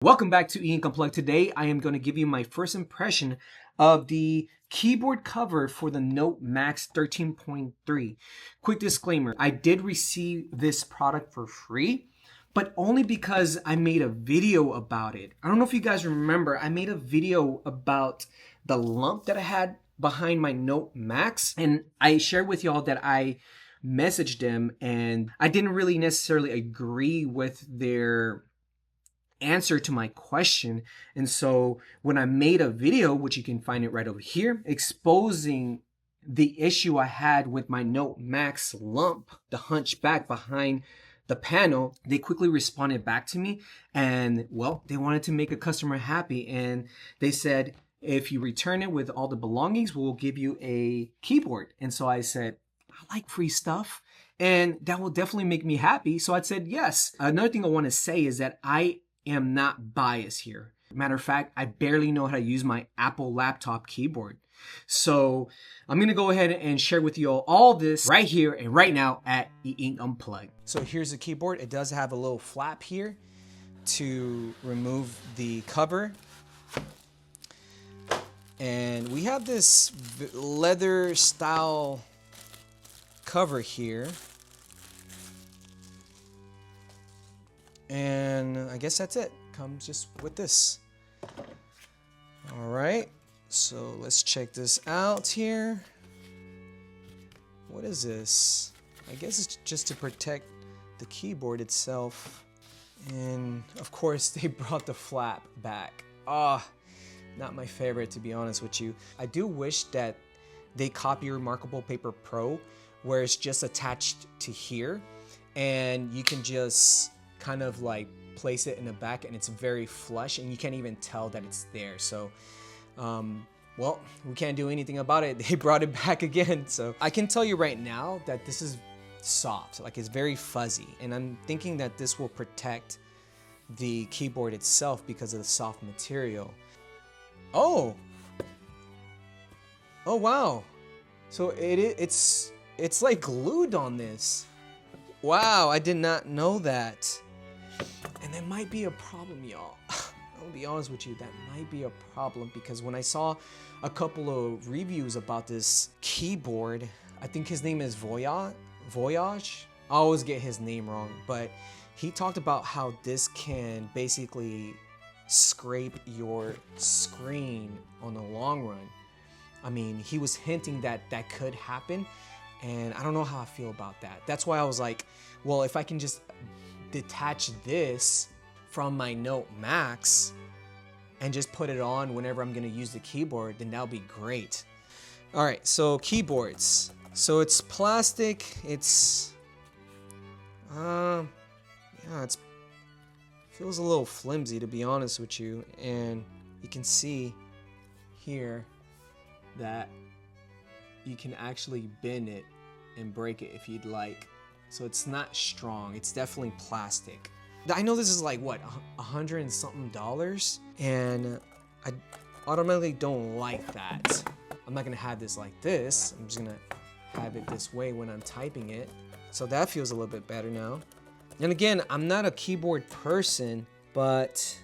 Welcome back to Eink Unplugged. Today I am going to give you my first impression of the keyboard cover for the Note Max 13.3. Quick disclaimer, I did receive this product for free, but only because I made a video about it. I don't know if you guys remember, I made a video about the lump that I had behind my Note Max, and I shared with y'all that I messaged them and I didn't really necessarily agree with their answer to my question. And so when I made a video, which you can find it right over here, exposing the issue I had with my Note Max lump, the hunchback behind the panel, they quickly responded back to me and, well, they wanted to make a customer happy. And they said, if you return it with all the belongings, we'll give you a keyboard. And so I said, I like free stuff, and that will definitely make me happy. So I said yes. Another thing I want to say is that I am not biased here. Matter of fact, I barely know how to use my Apple laptop keyboard. So I'm gonna go ahead and share with you all this right here and right now at Eink Unplugged. So here's the keyboard. It does have a little flap here to remove the cover. And we have this leather style cover here. And I guess that's it. Comes just with this. All right, so let's check this out here. What is this? I guess it's just to protect the keyboard itself. And of course they brought the flap back. Not my favorite, to be honest with you. I do wish that they copy Remarkable Paper Pro, where it's just attached to here and you can just kind of like place it in the back and it's very flush and you can't even tell that it's there. So well, we can't do anything about it. They brought it back again. So I can tell you right now that this is soft, like it's very fuzzy, and I'm thinking that this will protect the keyboard itself because of the soft material. Oh wow, so it's like glued on this. Wow, I did not know that. And that might be a problem, y'all. I'll be honest with you, that might be a problem, because when I saw a couple of reviews about this keyboard, I think his name is Voyage. I always get his name wrong, but he talked about how this can basically scrape your screen on the long run. I mean, he was hinting that that could happen, and I don't know how I feel about that. That's why I was like, well, if I can just detach this from my Note Max and just put it on whenever I'm gonna use the keyboard, then that'll be great. All right, so keyboards. So it's plastic. It's feels a little flimsy, to be honest with you, and you can see here that you can actually bend it and break it if you'd like. So it's not strong, it's definitely plastic. I know this is like what, $100 and something, and I automatically don't like that. I'm not gonna have this like this. I'm just gonna have it this way when I'm typing it. So that feels a little bit better now. And again, I'm not a keyboard person, but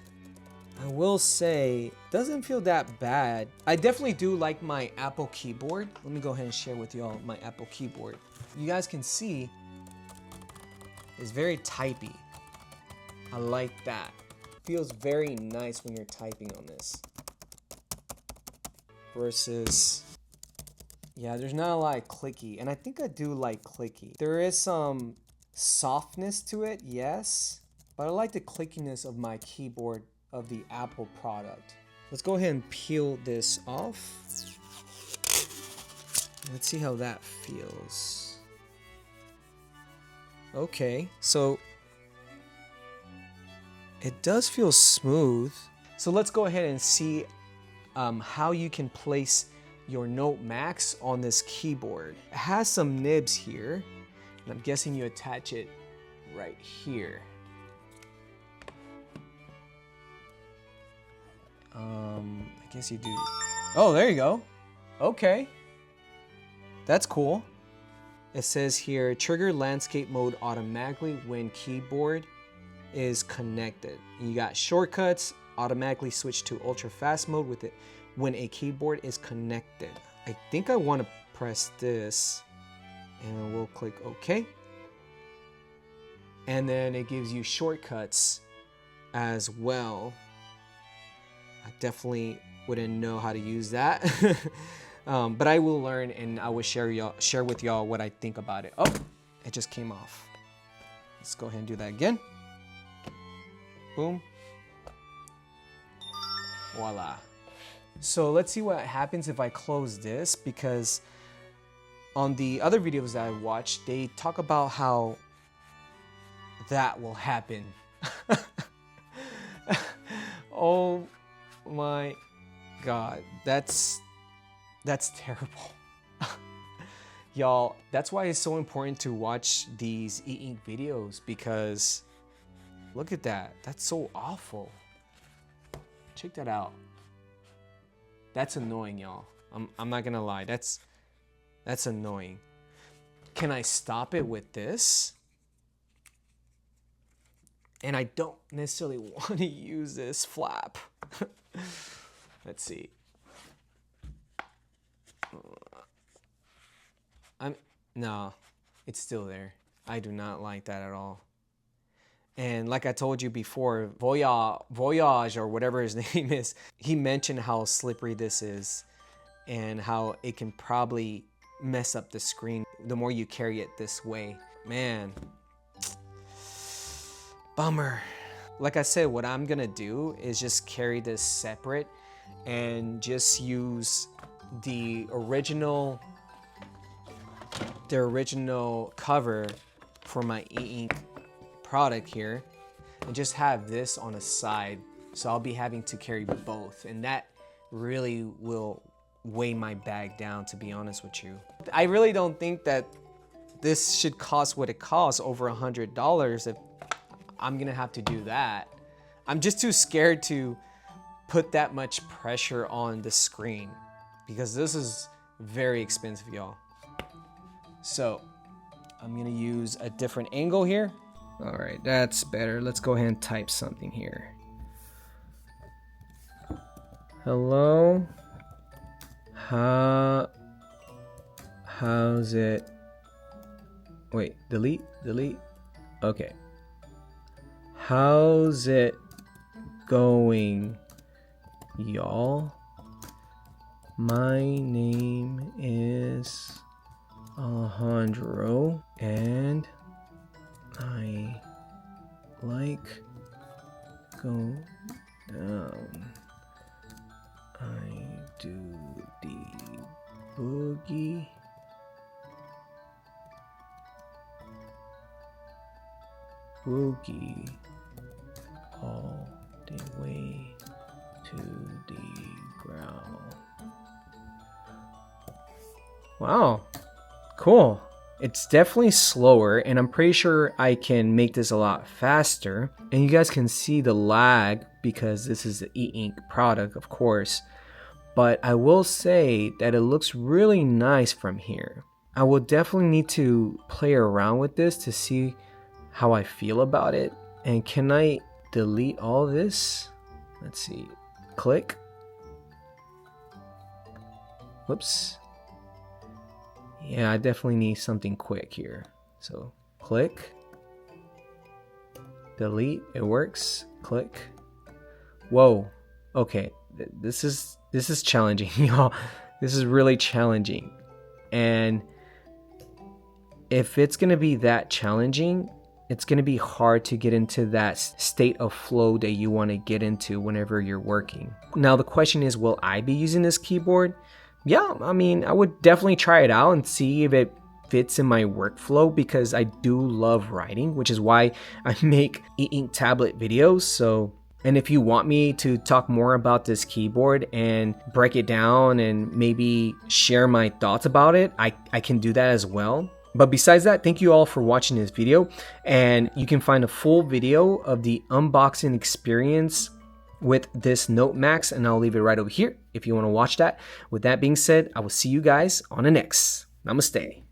I will say, it doesn't feel that bad. I definitely do like my Apple keyboard. Let me go ahead and share with y'all my Apple keyboard. You guys can see it's very typey. I like that. Feels very nice when you're typing on this. Versus, yeah, there's not a lot of clicky, and I think I do like clicky. There is some softness to it, yes, but I like the clickiness of my keyboard of the Apple product. Let's go ahead and peel this off. Let's see how that feels. Okay, so it does feel smooth. So let's go ahead and see how you can place your Note Max on this keyboard. It has some nibs here, and I'm guessing you attach it right here. I guess you do. Oh, there you go. Okay, that's cool. It says here, trigger landscape mode automatically when keyboard is connected. You got shortcuts, automatically switch to ultra fast mode with it when a keyboard is connected. I think I want to press this and we'll click OK. And then it gives you shortcuts as well. I definitely wouldn't know how to use that. But I will learn and I will share with y'all what I think about it. Oh, it just came off. Let's go ahead and do that again. Boom. Voila. So let's see what happens if I close this, because on the other videos that I watched, they talk about how that will happen. Oh my God, that's terrible. Y'all, that's why it's so important to watch these E-Ink videos, because look at that. That's so awful. Check that out. That's annoying, y'all. I'm not gonna lie. That's annoying. Can I stop it with this? And I don't necessarily want to use this flap. Let's see. No, it's still there. I do not like that at all. And like I told you before, Voyage or whatever his name is, he mentioned how slippery this is and how it can probably mess up the screen the more you carry it this way. Man, bummer. Like I said, what I'm gonna do is just carry this separate and just use the original cover for my E-Ink product here and just have this on a side. So I'll be having to carry both, and that really will weigh my bag down, to be honest with you. I really don't think that this should cost what it costs, over $100, if I'm gonna have to do that. I'm just too scared to put that much pressure on the screen because this is very expensive, y'all. So I'm gonna use a different angle here. All right, that's better. Let's go ahead and type something here. Hello. How's it? Wait, delete. Okay. How's it going, y'all? My name is Alejandro, and I like go down. I do the boogie all the way to the ground. Wow, cool. It's definitely slower, and I'm pretty sure I can make this a lot faster. And you guys can see the lag because this is the E-Ink product, of course. But I will say that it looks really nice from here. I will definitely need to play around with this to see how I feel about it. And can I delete all this? Let's see. Click. Whoops. Yeah, I definitely need something quick here. So click. Delete. It works. Click. Whoa. Okay. This is challenging, y'all. This is really challenging. And if it's gonna be that challenging, it's gonna be hard to get into that state of flow that you want to get into whenever you're working. Now the question is, will I be using this keyboard? Yeah, I mean, I would definitely try it out and see if it fits in my workflow, because I do love writing, which is why I make E-Ink tablet videos. So, and if you want me to talk more about this keyboard and break it down and maybe share my thoughts about it, I can do that as well. But besides that, thank you all for watching this video, and you can find a full video of the unboxing experience with this Note Max, and I'll leave it right over here if you want to watch that. With that being said, I will see you guys on the next. Namaste.